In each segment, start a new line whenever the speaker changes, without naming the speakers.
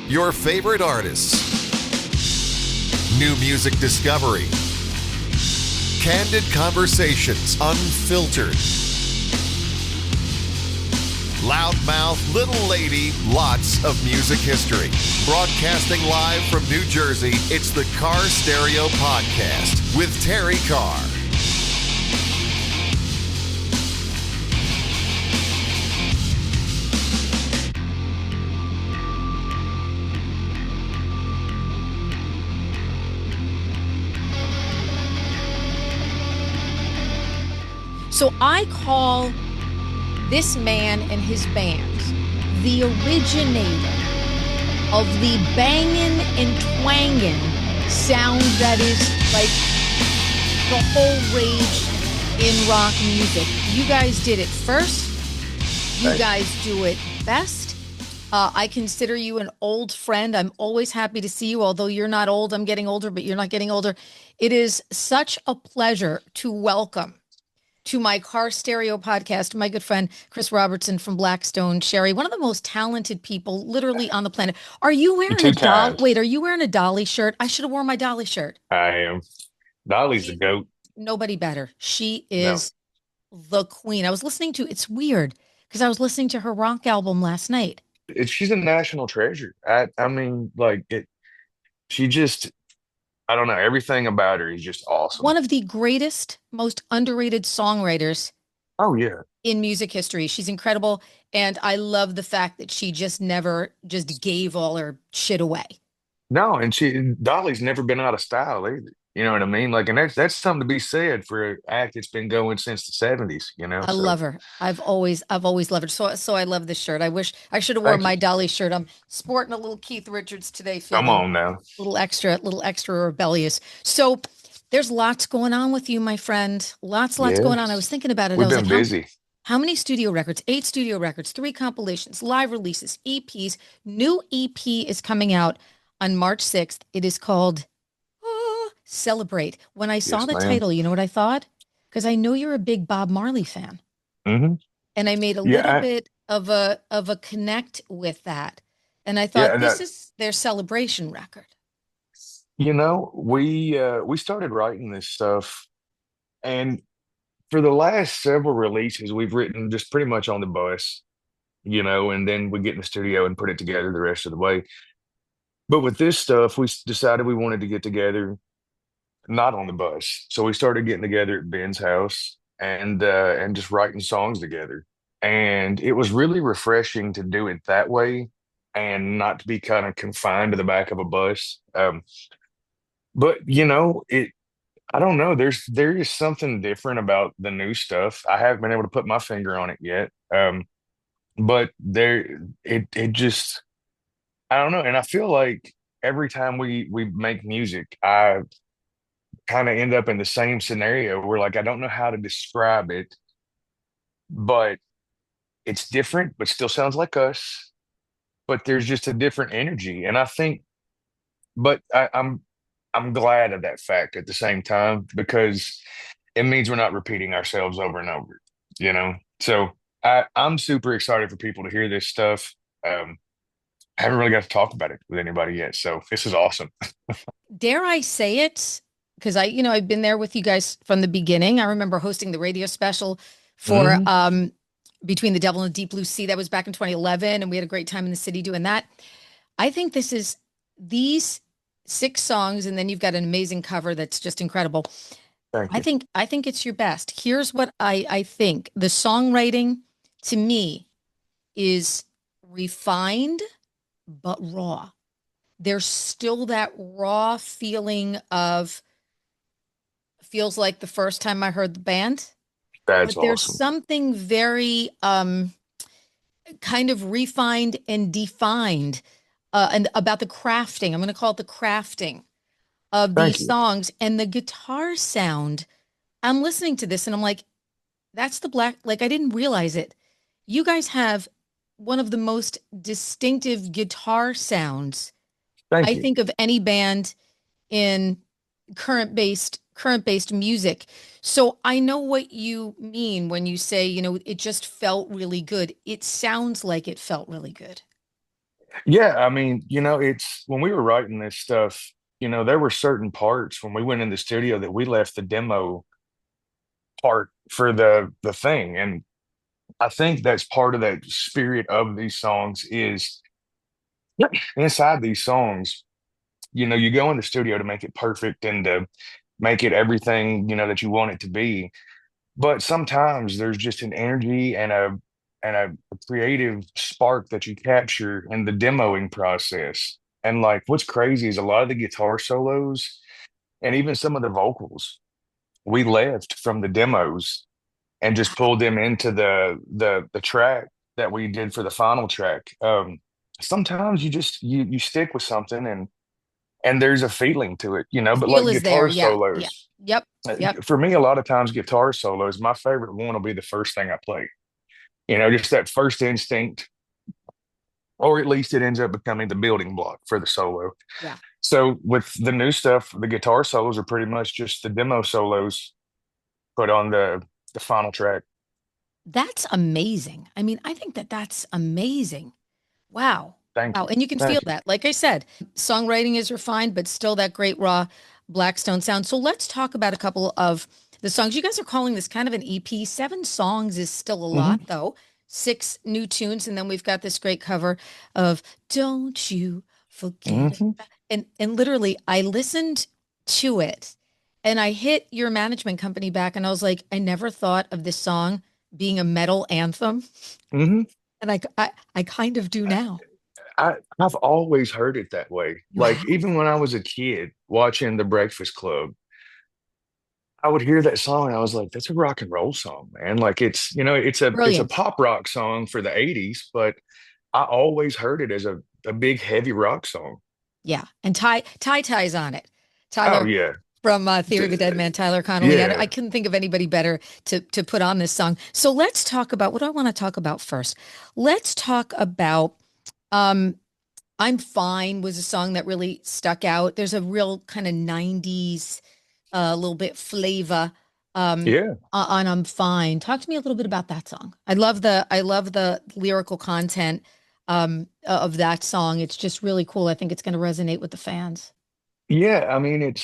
Your favorite artists. New music discovery. Candid conversations, unfiltered. Loudmouth, little lady, lots of music history. Broadcasting live from New Jersey, it's the CARR STEREO Podcast with Terrie Carr.
So I call this man and his band the originator of the Bangin and Twangin sound that is like the whole rage in rock music. You guys did it first. You guys do it best. I consider you an old friend. I'm always happy to see you, although you're not old. I'm getting older, but you're not getting older. It is such a pleasure to welcome to my CARR STEREO podcast, my good friend, Chris Robertson from Blackstone Sherry, one of the most talented people literally on the planet. Are you wearing a Dolly? Wait, are you wearing a Dolly shirt? I should have worn my Dolly shirt.
I am. Dolly's the goat.
Nobody better. She is the queen. I was listening to, it's weird because I was listening to her rock album last night.
She's a national treasure. I mean, like she just, I don't know. Everything about her is just awesome.
One of the greatest, most underrated songwriters.
Oh, yeah.
In music history. She's incredible. And I love the fact that she just never just gave all her shit away.
No, and Dolly's never been out of style either. You know what I mean? Like, and that's something to be said for an act that's been going since the 70s, you know?
I love her. I've always loved her. So I love this shirt. I wish I should have worn my Dolly shirt. I'm sporting a little Keith Richards today.
Come on now.
A little extra rebellious. So there's lots going on with you, my friend. Lots going on. I was thinking about it.
We've been busy.
How many studio records? 8 studio records, 3 compilations, live releases, EPs. New EP is coming out on March 6th. It is called Celebrate. When I saw the title, you know what I thought? Because I know you're a big Bob Marley fan.
Mm-hmm.
And I made a little bit of a connect with that. And I thought this is their celebration record.
You know, we started writing this stuff, and for the last several releases, we've written just pretty much on the bus, you know, and then we get in the studio and put it together the rest of the way. But with this stuff, we decided we wanted to get together not on the bus. So we started getting together at Ben's house and just writing songs together. And it was really refreshing to do it that way and not to be kind of confined to the back of a bus. But you know, I don't know. There is something different about the new stuff. I haven't been able to put my finger on it yet. But it just, I don't know. And I feel like every time we make music, I kind of end up in the same scenario where, like, I don't know how to describe it, but it's different, but still sounds like us. But there's just a different energy. And I think, but I'm glad of that fact at the same time, because it means we're not repeating ourselves over and over, you know? So I'm super excited for people to hear this stuff. I haven't really got to talk about it with anybody yet. So this is awesome.
Dare I say it? Because I've been there with you guys from the beginning. I remember hosting the radio special for Between the Devil and the Deep Blue Sea. That was back in 2011. And we had a great time in the city doing that. I think these 6 songs, and then you've got an amazing cover that's just incredible.
Thank you.
I think it's your best. Here's what I think. The songwriting to me is refined but raw. There's still that raw feeling of feels like the first time I heard the band.
That's
but there's
awesome.
something very kind of refined and defined and about the crafting. I'm going to call it the crafting of these songs and the guitar sound. I'm listening to this and I'm like, that's the black, like I didn't realize it. You guys have one of the most distinctive guitar sounds, I think, of any band in current based music. So I know what you mean when you say, it just felt really good. It sounds like it felt really good.
Yeah, I mean, it's when we were writing this stuff, there were certain parts when we went in the studio that we left the demo part for the thing. And I think that's part of that spirit of these songs is inside these songs, you go in the studio to make it perfect and to make it everything, that you want it to be. But sometimes there's just an energy and a creative spark that you capture in the demoing process. And like what's crazy is a lot of the guitar solos and even some of the vocals we left from the demos and just pulled them into the track that we did for the final track. Sometimes you stick with something and there's a feeling to it,
The
but
feel
like
is there.
guitar
Yeah. Yeah.
solos.
Yep. Yep.
For me, a lot of times guitar solos, my favorite one will be the first thing I play. Just that first instinct, or at least it ends up becoming the building block for the solo.
Yeah.
So with the new stuff, the guitar solos are pretty much just the demo solos put on the final track.
That's amazing. I mean, I think that that's amazing. Wow.
Thank
Wow.
you.
And you can feel
Thank you.
that. Like I said, songwriting is refined, but still that great raw Blackstone sound. So let's talk about a couple of the songs. You guys are calling this kind of an EP. 7 songs is still a lot,
Hmm.
though. 6 new tunes. And then we've got this great cover of Don't You Forget
Hmm.
About. And literally, I listened to it and I hit your management company back and I was like, I never thought of this song being a metal anthem.
Hmm.
And I kind of do now.
I've always heard it that way.
You
Like
have?
even when I was a kid watching The Breakfast Club, I would hear that song and I was like, that's a rock and roll song, man. Like it's a
Brilliant.
pop rock song for the 80s, but I always heard it as a big heavy rock song.
Yeah. And Ty ties on it.
Oh
Tyler
yeah.
from Theory of a Dead
D-
Man, Tyler Connolly. I
Yeah.
couldn't think of anybody better to put on this song. So let's talk about what do I want to talk about first. Let's talk about um I'm Fine was a song that really stuck out. There's a real kind of 90s little bit flavor
Yeah.
on I'm Fine. Talk to me a little bit about that song. I love the lyrical content of that song. It's just really cool. I think it's going to resonate with the fans.
Yeah. I mean,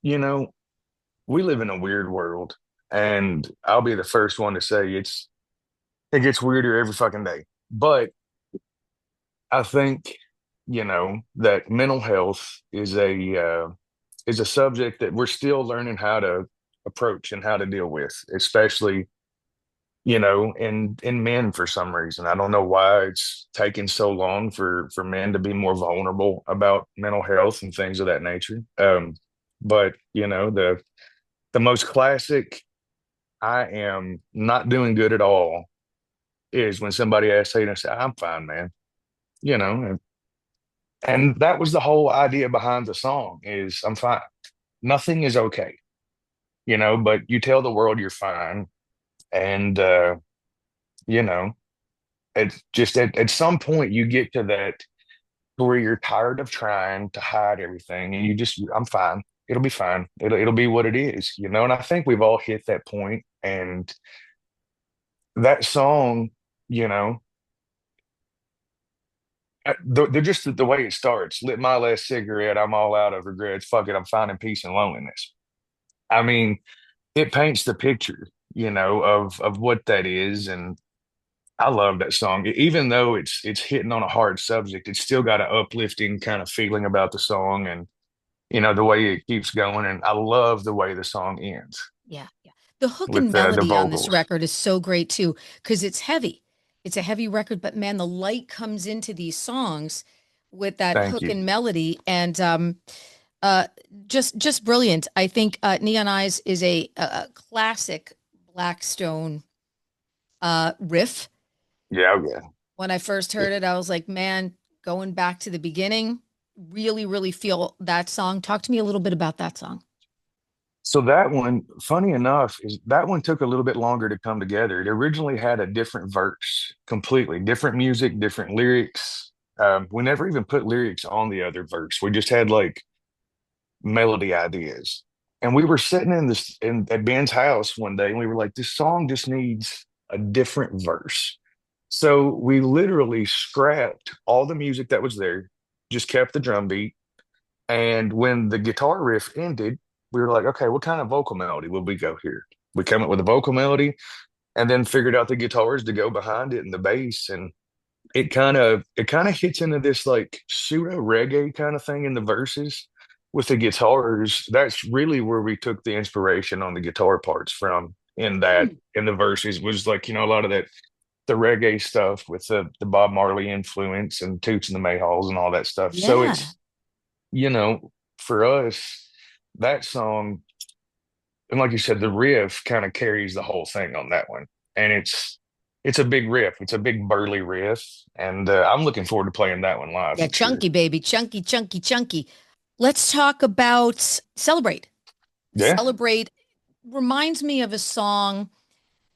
we live in a weird world, and I'll be the first one to say it gets weirder every fucking day. But I think, that mental health is a subject that we're still learning how to approach and how to deal with, especially, in men for some reason. I don't know why it's taking so long for men to be more vulnerable about mental health and things of that nature. But the most classic I am not doing good at all is when somebody asks you to say, I'm fine, man. And that was the whole idea behind the song is I'm fine. Nothing is okay, but you tell the world you're fine. And you know, it's just at some point you get to that where you're tired of trying to hide everything and I'm fine. It'll be fine. It'll be what it is, and I think we've all hit that point. And that song, you know, they're just the way it starts. Lit my last cigarette. I'm all out of regrets. Fuck it. I'm finding peace and loneliness. I mean, it paints the picture, of what that is. And I love that song. Even though it's hitting on a hard subject, it's still got an uplifting kind of feeling about the song and the way it keeps going. And I love the way the song ends
Yeah, yeah. The hook
with
and
the
melody on this
vocals.
record is so great too, because it's heavy. It's a heavy record, but man, the light comes into these songs with that
Thank
hook
you.
and melody, and uh, just brilliant. I think Neon Eyes is a classic Blackstone riff.
Yeah, oh, yeah.
When I first heard it, I was like, man, going back to the beginning, really, really feel that song. Talk to me a little bit about that song.
So that one, funny enough, is that one took a little bit longer to come together. It originally had a different verse, completely different music, different lyrics. We never even put lyrics on the other verse. We just had like melody ideas. And we were sitting at Ben's house one day and we were like, this song just needs a different verse. So we literally scrapped all the music that was there, just kept the drum beat. And when the guitar riff ended, we were like, okay, what kind of vocal melody will we go here? We came up with a vocal melody and then figured out the guitars to go behind it and the bass. And it kind of hits into this like pseudo reggae kind of thing in the verses with the guitars. That's really where we took the inspiration on the guitar parts from
Hmm.
in the verses was like, a lot of that the reggae stuff with the Bob Marley influence and Toots and the Mayhawls and all that stuff. So
Yeah.
it's, you know, for us, that song, and like you said, the riff kind of carries the whole thing on that one. And it's a big riff. It's a big burly riff, and I'm looking forward to playing that one live
Yeah,
for sure.
chunky baby, chunky, chunky, chunky. Let's talk about Celebrate.
Yeah.
Celebrate reminds me of a song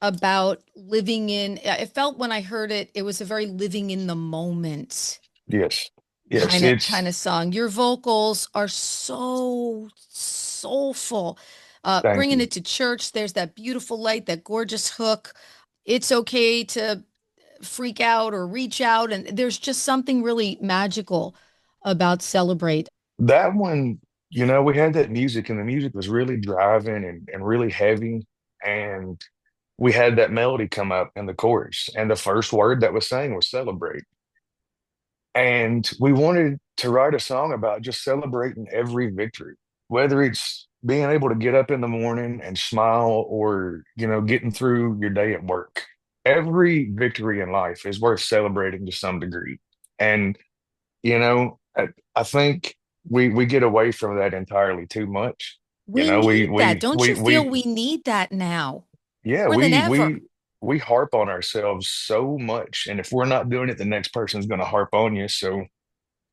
about living in, it felt when I heard it, it was a very living in the moment
Yes. Yes.
kind of song. Your vocals are so soulful.
Thank
Bringing
you.
it to church, there's that beautiful light, that gorgeous hook. It's okay to freak out or reach out, and there's just something really magical about Celebrate.
That one, we had that music, and the music was really driving and really heavy. And we had that melody come up in the chorus, and the first word that was sang was celebrate. And we wanted to write a song about just celebrating every victory, whether it's being able to get up in the morning and smile or, getting through your day at work. Every victory in life is worth celebrating to some degree. And, I think we get away from that entirely too much. You
We
know,
need that. Don't you feel we need that now
yeah,
more than ever?
we harp on ourselves so much. And if we're not doing it, the next person's going to harp on you. So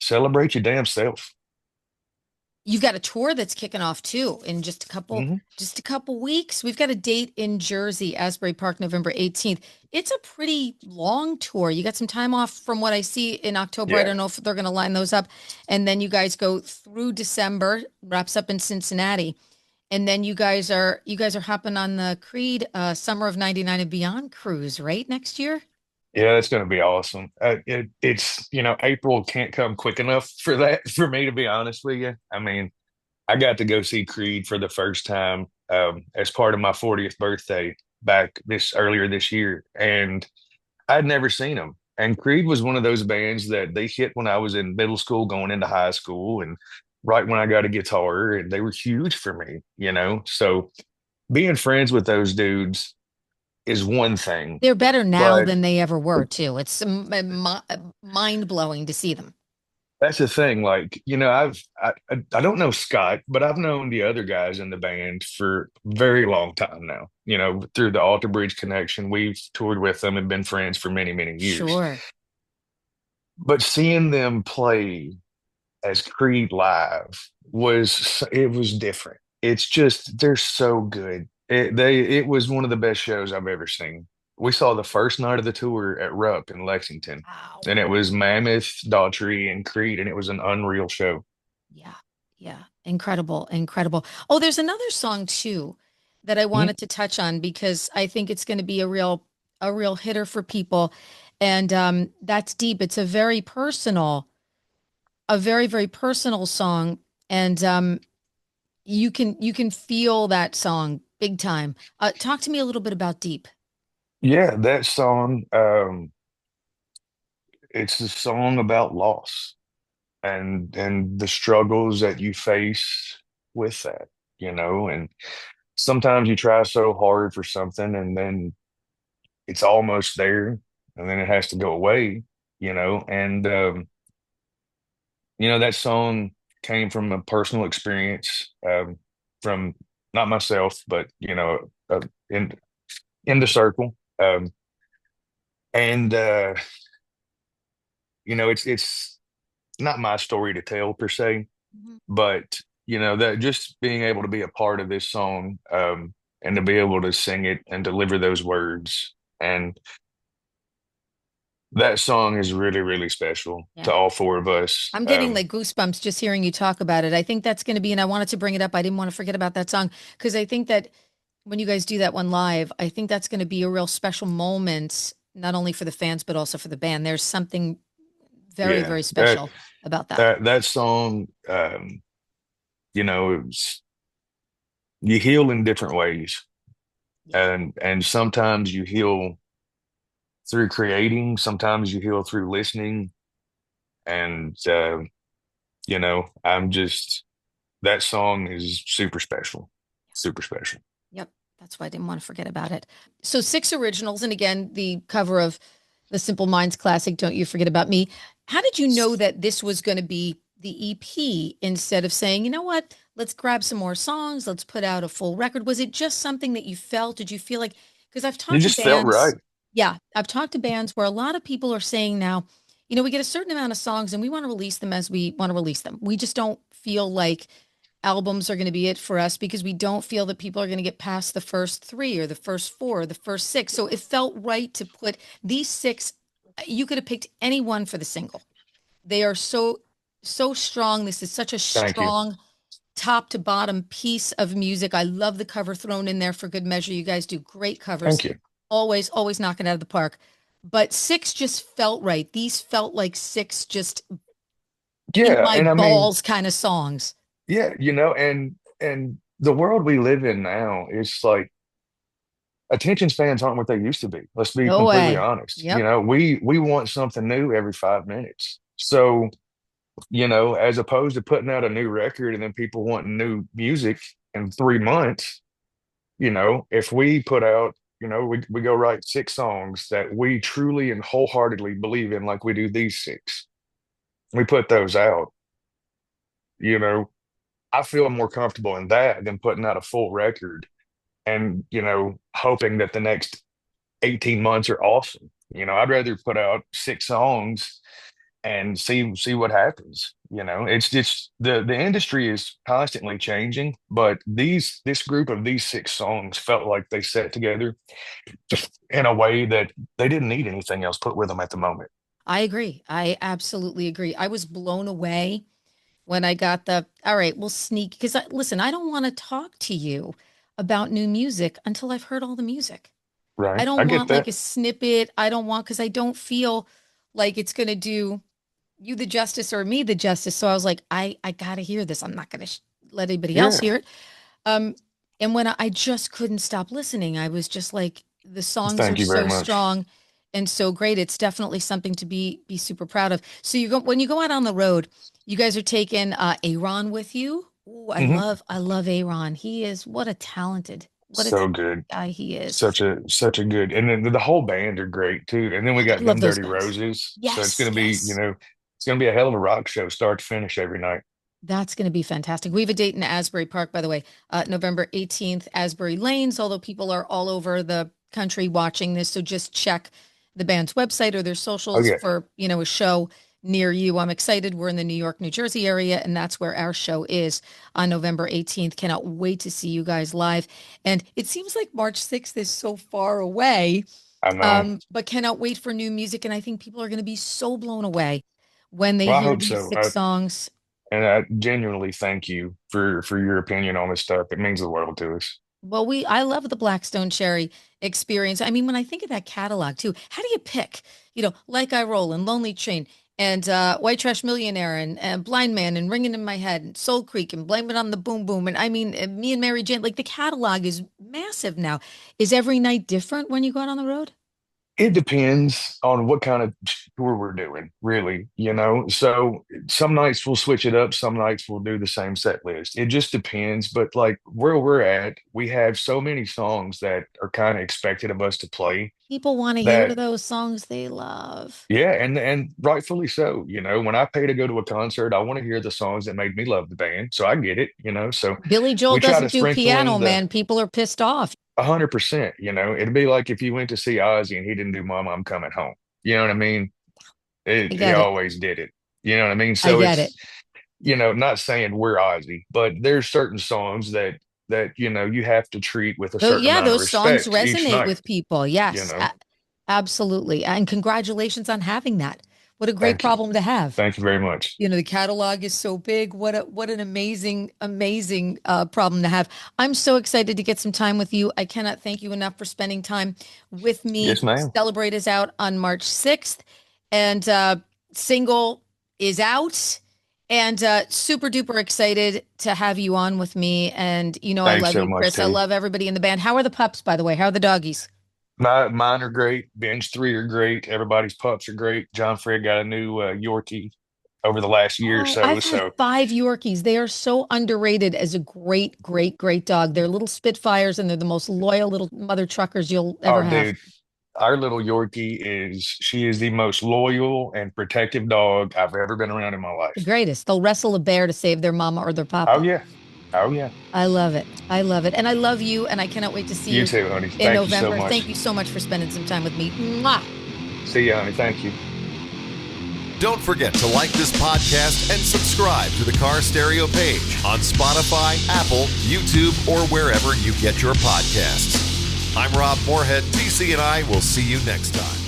celebrate your damn self.
You've got a tour that's kicking off too in
Hmm.
just a couple weeks. We've got a date in Jersey, Asbury Park, November 18th. It's a pretty long tour. You got some time off from what I see in October. I
Yeah.
don't know if they're going to line those up. And then you guys go through December, wraps up in Cincinnati. And then you guys are hopping on the Creed Summer of 99 and Beyond cruise, right? Next year?
Yeah, that's going to be awesome. April can't come quick enough for that, for me, to be honest with you. I mean, I got to go see Creed for the first time as part of my 40th birthday back this earlier this year. And I'd never seen them. And Creed was one of those bands that they hit when I was in middle school, going into high school, and right when I got a guitar, and they were huge for me. So being friends with those dudes is one thing,
They're better now
but
than they ever were, too. It's mind blowing to see them.
that's the thing. Like, I don't know Scott, but I've known the other guys in the band for a very long time now. Through the Alter Bridge connection, we've toured with them and been friends for many, many years.
Sure.
But seeing them play as Creed live it was different. It's just they're so good. It was one of the best shows I've ever seen. We saw the first night of the tour at Rupp in Lexington,
Wow.
and it was Mammoth, Daughtry, and Creed, and it was an unreal show.
Yeah. Yeah. Incredible. Incredible. Oh, there's another song too that I
Mhm.
wanted to touch on because I think it's going to be a real hitter for people. And that's deep. It's a very, very personal song. And you can feel that song big time. Talk to me a little bit about Deep.
Yeah, that song. It's a song about loss and the struggles that you face with that. And sometimes you try so hard for something, and then it's almost there, and then it has to go away. And that song came from a personal experience, from not myself, but in the circle. And it's not my story to tell per se,
Mhm.
but that just being able to be a part of this song, and to be able to sing it and deliver those words, and that song is really, really special to
Yeah.
all four of us.
I'm getting like goosebumps just hearing you talk about it. I think that's going to be, and I wanted to bring it up. I didn't want to forget about that song because I think that when you guys do that one live, I think that's going to be a real special moment not only for the fans, but also for the band. There's something very,
Yeah,
very special about that.
that song, you know, you heal in different ways,
Yeah.
and sometimes you heal through creating, sometimes you heal through listening, and I'm just that song is super special, super special.
Yep. That's why I didn't want to forget about it. So six originals, and again, the cover of the Simple Minds classic, Don't You Forget About Me. How did you know that this was going to be the EP instead of saying, you know what, let's grab some more songs, let's put out a full record? Was it just something that you felt? Did you feel like, because I've
It
talked to
just felt
bands,
right.
yeah, I've talked to bands where a lot of people are saying now, we get a certain amount of songs and we want to release them as we want to release them. We just don't feel like albums are going to be it for us because we don't feel that people are going to get past the first three or the first four or the first six. So it felt right to put these six. You could have picked any one for the single. They are so strong. This is such a
Thank you.
strong top to bottom piece of music. I love the cover thrown in there for good measure. You guys do great covers.
Thank you.
Always knocking it out of the park. But six just felt right. These felt like six just in
Yeah,
my
and I mean,
balls kind of songs.
yeah, and the world we live in now is like attention spans aren't what they used to be. Let's be
No
completely
way.
honest.
Yep.
We want something new every 5 minutes. So, as opposed to putting out a new record and then people wanting new music in 3 months, if we put out, we go write six songs that we truly and wholeheartedly believe in, like we do these six, we put those out, you know, I feel more comfortable in that than putting out a full record and, hoping that the next 18 months are awesome. I'd rather put out six songs and see what happens. It's just the industry is constantly changing, but this group of these six songs felt like they set together in a way that they didn't need anything else put with them at the moment.
I agree. I absolutely agree. I was blown away when I got all right, we'll sneak, because listen, I don't want to talk to you about new music until I've heard all the music. I
Right. I
don't
get
want like
that.
a snippet. I don't want, because I don't feel like it's going to do you the justice or me the justice. So I was like, I got to hear this. I'm not going to let anybody else
Yeah.
hear it. Um, and when I just couldn't stop listening, I was just like, the songs are
Thank you very
so
much.
strong and so great. It's definitely something to be super proud of. So when you go out on the road, you guys are taking Aaron with you. Ooh,
Hmm.
I love Aaron. He is what a
So
talented
good.
guy he is.
Such a good, and then the whole band are great too. And then we
I
got
love
them
those
Dirty
guys.
Roses. So
Yes, yes.
it's gonna be a hell of a rock show, start to finish every night.
That's going to be fantastic. We have a date in Asbury Park, by the way, November 18th, Asbury Lanes, although people are all over the country watching this. So just check the band's website or their
Oh
socials
yeah.
for, a show near you. I'm excited. We're in the New York, New Jersey area, and that's where our show is on November 18th. Cannot wait to see you guys live. And it seems like March 6th is so far away,
I know.
but cannot wait for new music. And I think people are going to be so blown away when they
Well, I
hear
hope
these
so.
six songs.
And I genuinely thank you for your opinion on this stuff. It means the world to us.
Well, I love the Blackstone Cherry experience. I mean, when I think of that catalog too, how do you pick, Like I Roll and Lonely Train and White Trash Millionaire and Blind Man and Ringing in My Head and Soul Creek and Blame It on the Boom Boom. And I mean, Me and Mary Jane, like the catalog is massive now. Is every night different when you go out on the road?
It depends on what kind of tour we're doing, really, So some nights we'll switch it up, some nights we'll do the same set list. It just depends. But like where we're at, we have so many songs that are kind of expected of us to play
People want to hear
that,
those songs they love.
yeah, and rightfully so. When I pay to go to a concert, I want to hear the songs that made me love the band. So I get it. So
Billy Joel
we try to
doesn't do
sprinkle
piano,
in the
man. People are pissed off.
100%. It'd be like if you went to see Ozzy and he didn't do Mama, I'm Coming Home. You know what I mean?
I
He
get it.
always did it. You know what I mean?
I
So
get it.
it's, not saying we're Ozzy, but there's certain songs that you have to treat with a
Though,
certain
yeah,
amount of
those songs
respect each
resonate
night,
with people.
you
Yes,
know.
absolutely. And congratulations on having that What a great
Thank you.
problem to have.
Thank you very much.
The catalog is so big. What an amazing problem to have. I'm so excited to get some time with you. I cannot thank you enough for spending time with me.
Yes, ma'am.
Celebrate is out on March 6th, and single is out. And super duper excited to have you on with me. And I
Thanks
love
so
you,
much,
Chris. I
Terry.
love everybody in the band. How are the pups, by the way? How are the doggies?
Mine are great. Ben's three are great. Everybody's pups are great. John Fred got a new Yorkie over the last year or
Oh,
so.
I've had
So,
5 Yorkies. They are so underrated as a great dog. They're little Spitfires and they're the most loyal little mother truckers you'll ever
oh,
have.
dude, our little Yorkie she is the most loyal and protective dog I've ever been around in my
The
life.
greatest. They'll wrestle a bear to save their mama or their
Oh
papa.
yeah. Oh yeah.
I love it. I love it. And I love you. And I cannot wait to see
You
you
too, honey.
in
Thank you so
November. Thank
much.
you so much for spending some time with me. Mwah.
See you, honey. Thank you.
Don't forget to like this podcast and subscribe to the Car Stereo page on Spotify, Apple, YouTube, or wherever you get your podcasts. I'm Rob Moorhead. TC and I will see you next time.